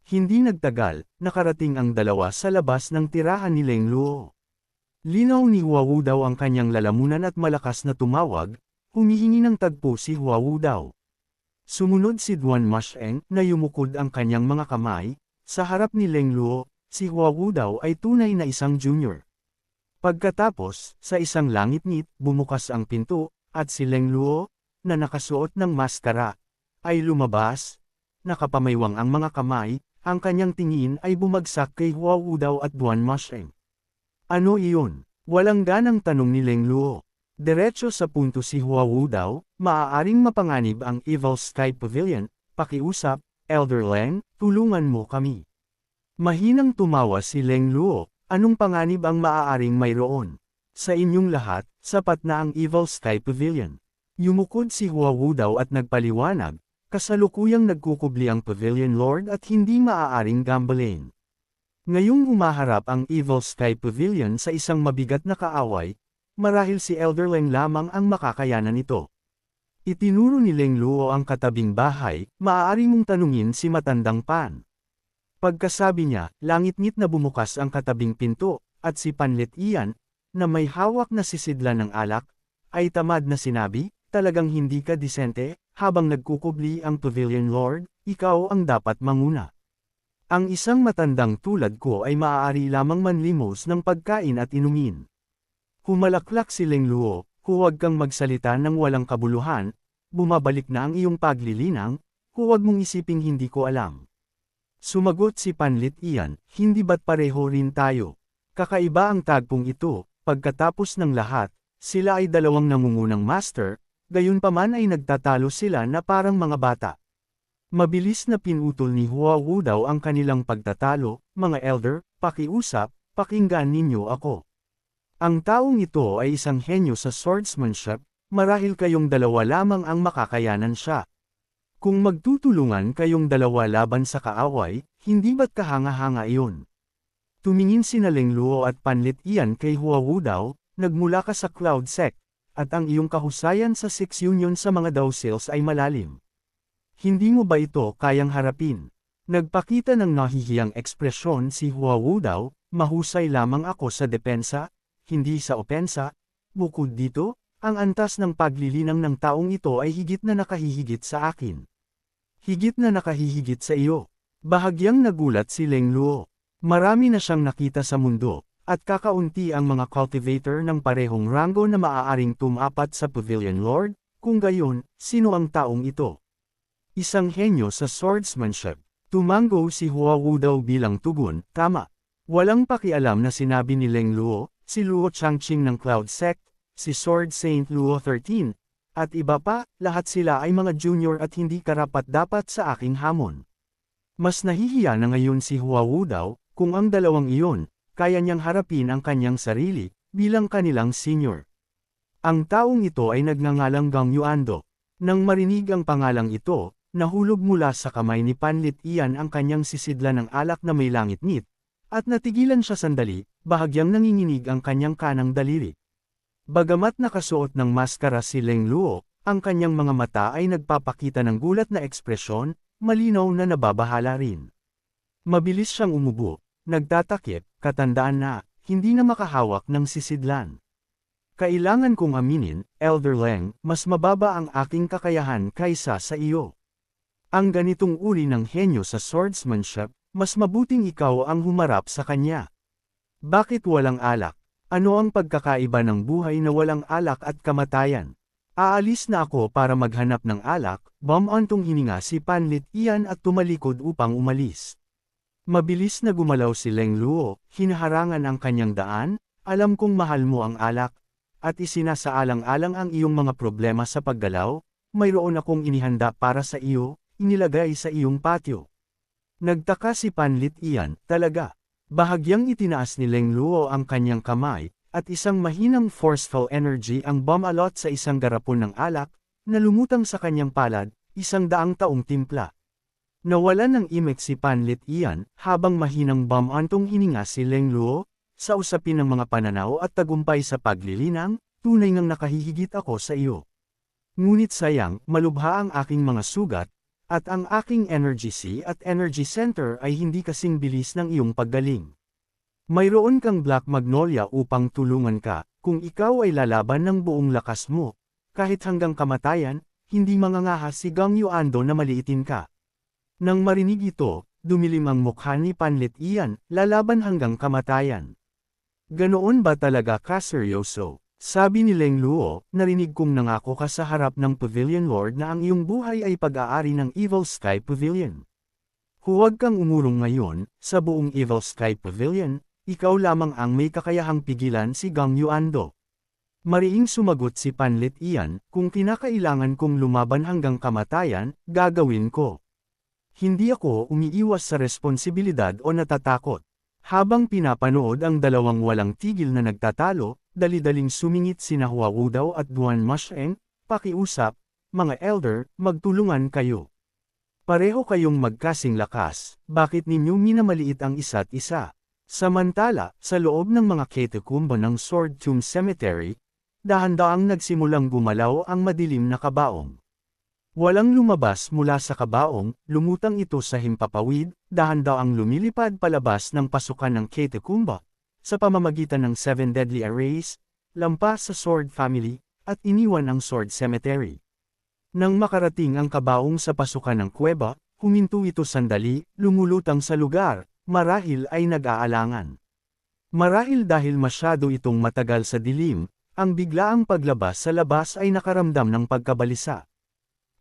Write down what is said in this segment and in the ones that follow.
Hindi nagtagal, nakarating ang dalawa sa labas ng tirahan ni Leng Luo. Linaw ni Huawu daw ang kanyang lalamunan at malakas na tumawag, humihingi ng tagpo si Huawu daw. Sumunod si Duan Masheng na yumukod ang kanyang mga kamay, sa harap ni Leng Luo, si Huawu daw ay tunay na isang junior. Pagkatapos, sa isang langit-ngit, bumukas ang pinto, at si Leng Luo, na nakasuot ng maskara, ay lumabas, nakapamaywang ang mga kamay, ang kanyang tingin ay bumagsak kay Huawu daw at Duan Masheng. Ano iyon? Walang ganang tanong ni Leng Luo. Diretso sa punto si Huawu daw, maaaring mapanganib ang Evil Sky Pavilion, pakiusap, Elder Leng, tulungan mo kami. Mahinang tumawa si Leng Luo, anong panganib ang maaaring mayroon? Sa inyong lahat, sapat na ang Evil Sky Pavilion. Yumukod si Huawu daw at nagpaliwanag, kasalukuyang nagkukubli ang Pavilion Lord at hindi maaaring gambalain. Ngayong humaharap ang Evil Sky Pavilion sa isang mabigat na kaaway, marahil si Elder Leng lamang ang makakayanan nito. Itinuro ni Leng Luo ang katabing bahay, maaari mong tanungin si Matandang Pan. Pagkasabi niya, langit-ngit na bumukas ang katabing pinto, at si Panlit Ian, na may hawak na sisidlan ng alak, ay tamad na sinabi, talagang hindi ka disente, habang nagkukubli ang Pavilion Lord, ikaw ang dapat manguna. Ang isang matandang tulad ko ay maaari lamang manlimos ng pagkain at inumin. Humalaklak si Leng Luo, huwag kang magsalita ng walang kabuluhan, bumabalik na ang iyong paglilinang, huwag mong isiping hindi ko alam. Sumagot si Panlit Ian, hindi ba't pareho rin tayo? Kakaiba ang tagpong ito, pagkatapos ng lahat, sila ay dalawang nangungunang master, gayunpaman ay nagtatalo sila na parang mga bata. Mabilis na pinutol ni Huawu daw ang kanilang pagtatalo, mga elder, pakiusap, pakinggan ninyo ako. Ang taong ito ay isang henyo sa swordsmanship, marahil kayong dalawa lamang ang makakayanan siya. Kung magtutulungan kayong dalawa laban sa kaaway, hindi ba't kahanga-hanga iyon? Tumingin sina Leng Luo at Panlit Ian kay Huawu daw, nagmula ka sa Cloud Sect, at ang iyong kahusayan sa Six Union sa mga Dowsales ay malalim. Hindi mo ba ito kayang harapin? Nagpakita ng nahihiyang ekspresyon si Huawu daw, mahusay lamang ako sa depensa, hindi sa opensa. Bukod dito, ang antas ng paglilinang ng taong ito ay higit na nakahihigit sa akin. Higit na nakahihigit sa iyo. Bahagyang nagulat si Leng Luo. Marami na siyang nakita sa mundo, at kakaunti ang mga cultivator ng parehong ranggo na maaaring tumapat sa Pavilion Lord, kung gayon, sino ang taong ito? Isang henyo sa swordsmanship. Tumango si Huawu daw bilang tugon, tama. Walang pakialam na sinabi ni Leng Luo, si Luo Changqing ng Cloud Sect, si Sword Saint Luo 13, at iba pa, lahat sila ay mga junior at hindi karapat-dapat sa aking hamon. Mas nahihiya na ngayon si Huawu daw, kung ang dalawang iyon, kaya niyang harapin ang kanyang sarili, bilang kanilang senior. Ang taong ito ay nagngangalang Gang Yuando. Nang marinig ang pangalang ito, nahulog mula sa kamay ni Panlit Ian ang kanyang sisidla ng alak na may langit-ngit, at natigilan siya sandali, bahagyang nanginginig ang kanyang kanang daliri. Bagamat nakasuot ng maskara si Leng Luo, ang kanyang mga mata ay nagpapakita ng gulat na ekspresyon, malinaw na nababahala rin. Mabilis siyang umubo, nagtatakip, katandaan na, hindi na makahawak ng sisidlan. Kailangan kong aminin, Elder Leng, mas mababa ang aking kakayahan kaysa sa iyo. Ang ganitong uri ng henyo sa swordsmanship, mas mabuting ikaw ang humarap sa kanya. Bakit walang alak? Ano ang pagkakaiba ng buhay na walang alak at kamatayan? Aalis na ako para maghanap ng alak, bumantong hininga si Panlit Ian at tumalikod upang umalis. Mabilis na gumalaw si Leng Luo, hinaharangan ang kanyang daan, alam kong mahal mo ang alak, at isinasaalang-alang ang iyong mga problema sa paggalaw, mayroon akong inihanda para sa iyo, inilagay sa iyong patio. Nagtaka si Panlit Ian, talaga. Bahagyang itinaas ni Leng Luo ang kanyang kamay, at isang mahinang forceful energy ang bumalot sa isang garapon ng alak, na lumutang sa kanyang palad, 100 taong timpla. Nawalan ng imik si Panlit Ian, habang mahinang bumantong hininga si Leng Luo, sa usapin ng mga pananaw at tagumpay sa paglilinang, tunay ngang nakahihigit ako sa iyo. Ngunit sayang, malubha ang aking mga sugat, At ang aking energy C at energy center ay hindi kasing bilis ng iyong paggaling. Mayroon kang Black Magnolia upang tulungan ka, kung ikaw ay lalaban ng buong lakas mo. Kahit hanggang kamatayan, hindi mangangahas si Gang Yuando na maliitin ka. Nang marinig ito, dumilim ang mukha ni Panlit Ian, lalaban hanggang kamatayan. Ganoon ba talaga ka seryoso? Sabi ni Leng Luo, narinig kong nangako ka sa harap ng Pavilion Lord na ang iyong buhay ay pag-aari ng Evil Sky Pavilion. Huwag kang umurong ngayon, sa buong Evil Sky Pavilion, ikaw lamang ang may kakayahang pigilan si Gang Yuando. Mariing sumagot si Panlit Ian, kung kinakailangan kong lumaban hanggang kamatayan, gagawin ko. Hindi ako umiiwas sa responsibilidad o natatakot. Habang pinapanood ang dalawang walang tigil na nagtatalo, dali-daling sumingit sina Hua Wudao at Duan Masheng, pakiusap, mga elder, magtulungan kayo. Pareho kayong magkasing lakas, bakit ninyo minamaliit ang isa't isa? Samantala, sa loob ng mga katakumba ng Sword Tomb Cemetery, dahan-daang nagsimulang gumalaw ang madilim na kabaong. Walang lumabas mula sa kabaong, lumutang ito sa himpapawid, dahan-daang lumilipad palabas ng pasukan ng katakumba, sa pamamagitan ng 7 deadly arrays, lampas sa Sword Family, at iniwan ang Sword Cemetery. Nang makarating ang kabaong sa pasukan ng kuweba, huminto ito sandali, lumulutang sa lugar, marahil ay nag-aalangan. Marahil dahil masyado itong matagal sa dilim, ang biglaang paglabas sa labas ay nakaramdam ng pagkabalisa.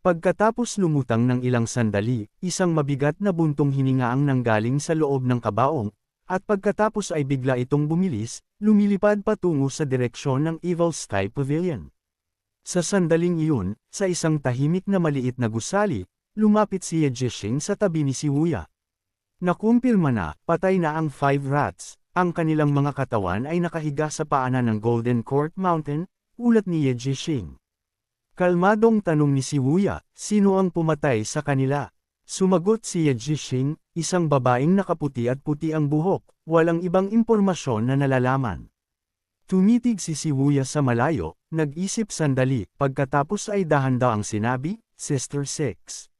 Pagkatapos lumutang ng ilang sandali, isang mabigat na buntong hininga ang nanggaling sa loob ng kabaong, at pagkatapos ay bigla itong bumilis, lumilipad patungo sa direksyon ng Evil Sky Pavilion. Sa sandaling iyon, sa isang tahimik na maliit na gusali, lumapit si Ye Jishing sa tabi ni si Wuya. Nakumpirma na, patay na ang 5 rats, ang kanilang mga katawan ay nakahiga sa paanan ng Golden Court Mountain, ulat ni Ye Jishing. Kalmadong tanong ni si Wuya, sino ang pumatay sa kanila? Sumagot si Ye Jishing, isang babaeng nakaputi at puti ang buhok, walang ibang impormasyon na nalalaman. Tumitig si Wuya sa malayo, nag-isip sandali, pagkatapos ay dahan-daang sinabi, Sister Six.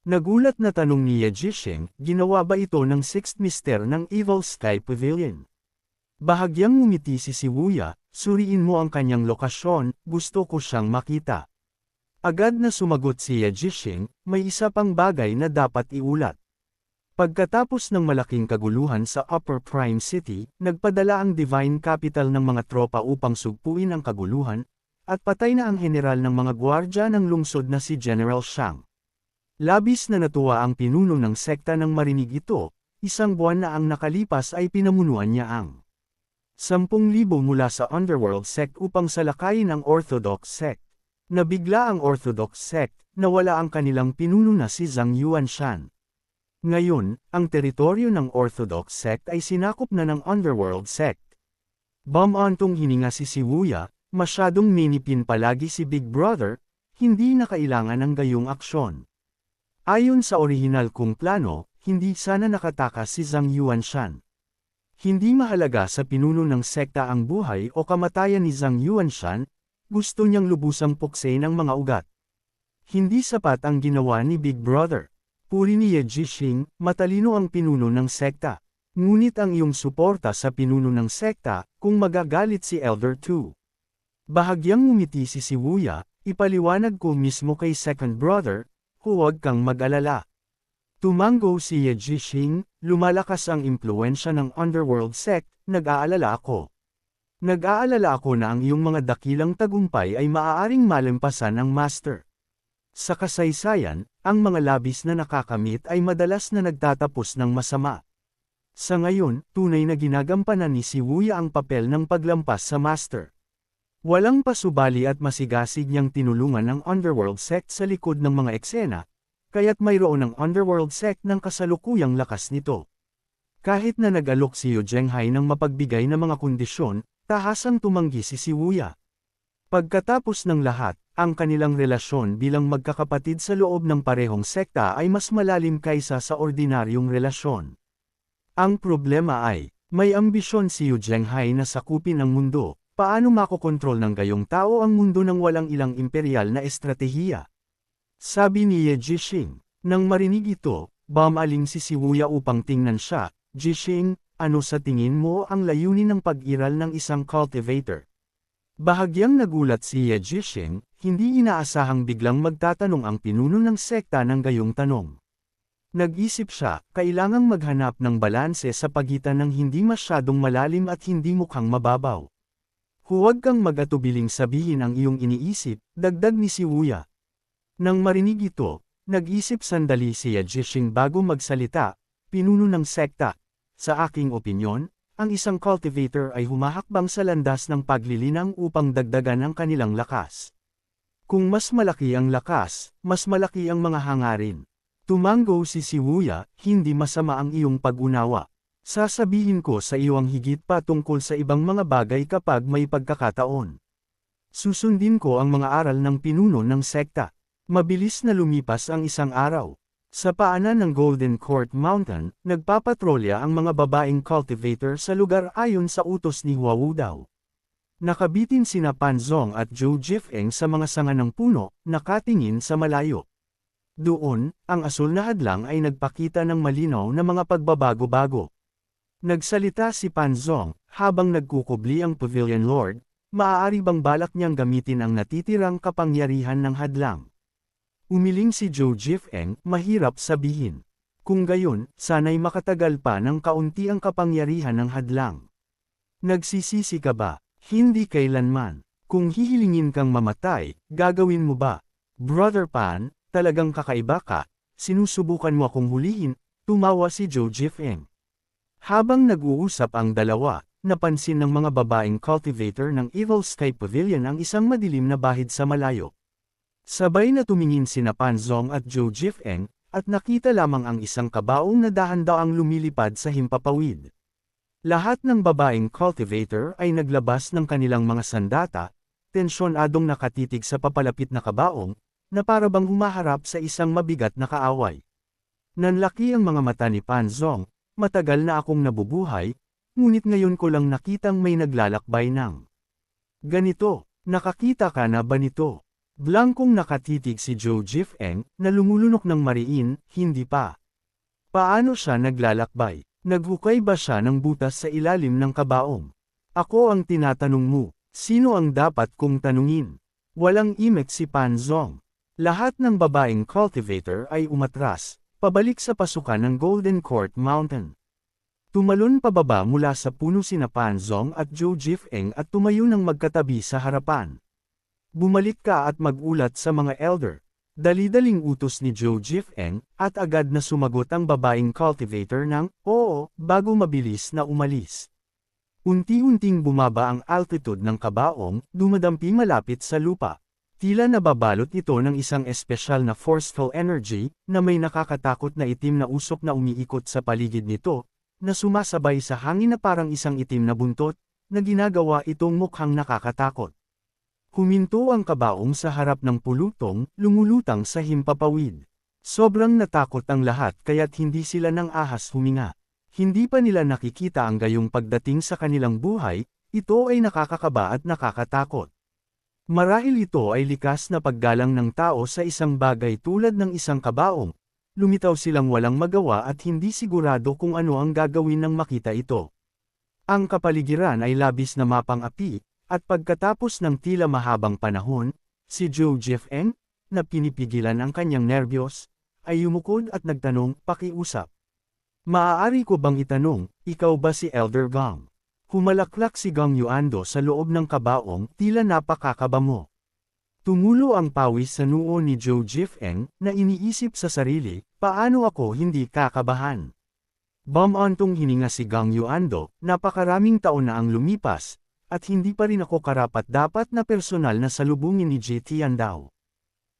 Nagulat na tanong ni Ye Jishing, ginawa ba ito ng 6th Mister ng Evil Sky Pavilion? Bahagyang ngumiti si Wuya, suriin mo ang kanyang lokasyon, gusto ko siyang makita. Agad na sumagot si Ye Jishing, may isa pang bagay na dapat iulat. Pagkatapos ng malaking kaguluhan sa Upper Prime City, nagpadala ang Divine Capital ng mga tropa upang sugpuin ang kaguluhan, at patay na ang general ng mga gwardya ng lungsod na si General Shang. Labis na natuwa ang pinuno ng sekta nang marinig ito, isang buwan na ang nakalipas ay pinamunuan niya ang 10,000 mula sa Underworld Sect upang salakayin ang Orthodox Sect. Nabigla ang Orthodox Sect, nawala ang kanilang pinuno na si Zhang Yuanshan. Ngayon, ang teritoryo ng Orthodox Sect ay sinakop na ng Underworld Sect. Bumantong hininga si Wuya, masyadong minipin palagi si Big Brother, hindi na kailangan ng gayong aksyon. Ayon sa orihinal kong plano, hindi sana nakatakas si Zhang Yuanshan. Hindi mahalaga sa pinuno ng sekta ang buhay o kamatayan ni Zhang Yuanshan, gusto niyang lubusang puksain ang mga ugat. Hindi sapat ang ginawa ni Big Brother. Puri ni Ye Jishing, matalino ang pinuno ng sekta. Ngunit ang iyong suporta sa pinuno ng sekta, kung magagalit si Elder 2. Bahagyang ngumiti si Wuya, ipaliwanag ko mismo kay Second Brother, huwag kang mag-alala. Tumango si Ye Jishing, lumalakas ang impluensya ng Underworld Sect, nag-aalala ako. Nag-aalala ako na ang iyong mga dakilang tagumpay ay maaaring malampasan ng Master. Sa kasaysayan, ang mga labis na nakakamit ay madalas na nagtatapos ng masama. Sa ngayon, tunay na ginagampanan ni si Wuya ang papel ng paglampas sa Master. Walang pasubali at masigasig niyang tinulungan ng Underworld Sect sa likod ng mga eksena, kaya't mayroon ang Underworld Sect ng kasalukuyang lakas nito. Kahit na nag-alok si Yu Zhenghai ng mapagbigay na mga kondisyon, tahasang tumanggi si Wuya. Pagkatapos ng lahat, ang kanilang relasyon bilang magkakapatid sa loob ng parehong sekta ay mas malalim kaysa sa ordinaryong relasyon. Ang problema ay, may ambisyon si Yu Zhenghai na sakupin ang mundo, paano makokontrol ng gayong tao ang mundo ng walang ilang imperial na estratehiya? Sabi ni Ye Jishing, Nang marinig ito, bumaling si Shibuya upang tingnan siya. Jishing, ano sa tingin mo ang layunin ng pag-iral ng isang cultivator? Bahagyang nagulat si Ye Jishing, hindi inaasahang biglang magtatanong ang pinuno ng sekta ng gayong tanong. Nag-isip siya, kailangang maghanap ng balanse sa pagitan ng hindi masyadong malalim at hindi mukhang mababaw. Huwag kang mag-atubiling sabihin ang iyong iniisip, dagdag ni Shibuya. Nang marinig ito, nag-isip sandali si Ye Jishing bago magsalita, pinuno ng sekta. Sa aking opinyon, ang isang cultivator ay humahakbang sa landas ng paglilinang upang dagdagan ang kanilang lakas. Kung mas malaki ang lakas, mas malaki ang mga hangarin. Tumango si Shibuya, hindi masama ang iyong pag-unawa. Sasabihin ko sa iyo ang higit pa tungkol sa ibang mga bagay kapag may pagkakataon. Susundin ko ang mga aral ng pinuno ng sekta. Mabilis na lumipas ang isang araw. Sa paanan ng Golden Court Mountain, nagpapatrolya ang mga babaeng cultivator sa lugar ayon sa utos ni Huawudao. Nakabitin sina Panzong at Zhou Jifeng sa mga sanga ng puno, nakatingin sa malayo. Doon, ang asul na hadlang ay nagpakita ng malinaw na mga pagbabago-bago. Nagsalita si Panzong, habang nagkukubli ang Pavilion Lord, maaari bang balak niyang gamitin ang natitirang kapangyarihan ng hadlang? Umiling si Zhou Jifeng, mahirap sabihin. Kung gayon, sana'y makatagal pa ng kaunti ang kapangyarihan ng hadlang. Nagsisisi ka ba? Hindi kailanman. Kung hihilingin kang mamatay, gagawin mo ba? Brother Pan, talagang kakaiba ka, sinusubukan mo akong hulihin, tumawa si Zhou Jifeng. Habang nag-uusap ang dalawa, napansin ng mga babaeng cultivator ng Evil Sky Pavilion ang isang madilim na bahid sa malayo. Sabay na tumingin sina Panzong at Zhou Jifeng, at nakita lamang ang isang kabaong na dahan-daang lumilipad sa himpapawid. Lahat ng babaeng cultivator ay naglabas ng kanilang mga sandata, tensyonadong nakatitig sa papalapit na kabaong, na parabang humaharap sa isang mabigat na kaaway. Nanlaki ang mga mata ni Panzong, matagal na akong nabubuhay, ngunit ngayon ko lang nakitang may naglalakbay ng ganito. Nakakita ka na ba nito? Blankong nakatitig si Zhou Jifeng, na lumulunok ng mariin, hindi pa. Paano siya naglalakbay? Naghukay ba siya ng butas sa ilalim ng kabaong? Ako ang tinatanong mo, sino ang dapat kong tanungin? Walang imek si Panzong. Lahat ng babaeng cultivator ay umatras, pabalik sa pasukan ng Golden Court Mountain. Tumalon pababa mula sa puno sina Panzong at Zhou Jifeng at tumayo ng magkatabi sa harapan. Bumalik ka at magulat sa mga elder. Dali-daling utos ni Zhou Jifeng, at agad na sumagot ang babaeng cultivator ng, oo, bago mabilis na umalis. Unti-unting bumaba ang altitude ng kabaong, dumadampi malapit sa lupa. Tila nababalot ito ng isang espesyal na forceful energy, na may nakakatakot na itim na usok na umiikot sa paligid nito, na sumasabay sa hangin na parang isang itim na buntot, na ginagawa itong mukhang nakakatakot. Huminto ang kabaong sa harap ng pulutong, lumulutang sa himpapawid. Sobrang natakot ang lahat kaya't hindi sila nang ahas huminga. Hindi pa nila nakikita ang gayong pagdating sa kanilang buhay, ito ay nakakakaba at nakakatakot. Marahil ito ay likas na paggalang ng tao sa isang bagay tulad ng isang kabaong. Lumitaw silang walang magawa at hindi sigurado kung ano ang gagawin nang makita ito. Ang kapaligiran ay labis na mapang-api, at pagkatapos ng tila mahabang panahon, si Zhou Jifeng, na pinipigilan ang kanyang nerbiyos, ay yumukod at nagtanong, pakiusap. Maaari ko bang itanong, ikaw ba si Elder Gong? Humalaklak si Gong Yuando sa loob ng kabaong, tila napakakaba mo. Tumulo ang pawis sa noo ni Zhou Jifeng, na iniisip sa sarili, paano ako hindi kakabahan? Bumantong hininga si Gong Yuando, napakaraming taon na ang lumipas, at hindi pa rin ako karapat-dapat na personal na salubungin ni Jitian daw.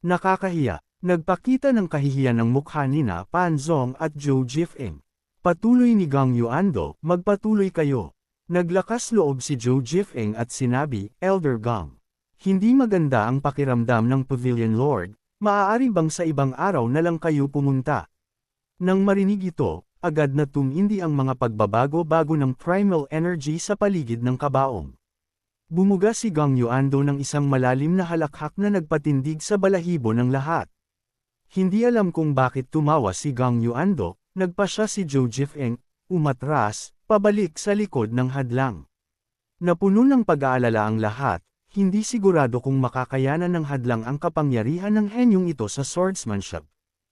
Nakakahiya, nagpakita ng kahihiyan ng mukha nina Panzong at Zhou Jifeng. Patuloy ni Gong Yuando, magpatuloy kayo. Naglakas loob si Zhou Jifeng at sinabi, Elder Gong. Hindi maganda ang pakiramdam ng Pavilion Lord, maaari bang sa ibang araw na lang kayo pumunta? Nang marinig ito, agad na tumindi ang mga pagbabago-bago ng primal energy sa paligid ng kabaong. Bumuga si Gong Yuando ng isang malalim na halakhak na nagpatindig sa balahibo ng lahat. Hindi alam kung bakit tumawa si Gang Yuando, nagpa siya si Zhou Jifeng, umatras, pabalik sa likod ng hadlang. Napuno ng pag-aalala ang lahat, hindi sigurado kung makakayanan ng hadlang ang kapangyarihan ng henyong ito sa swordsmanship.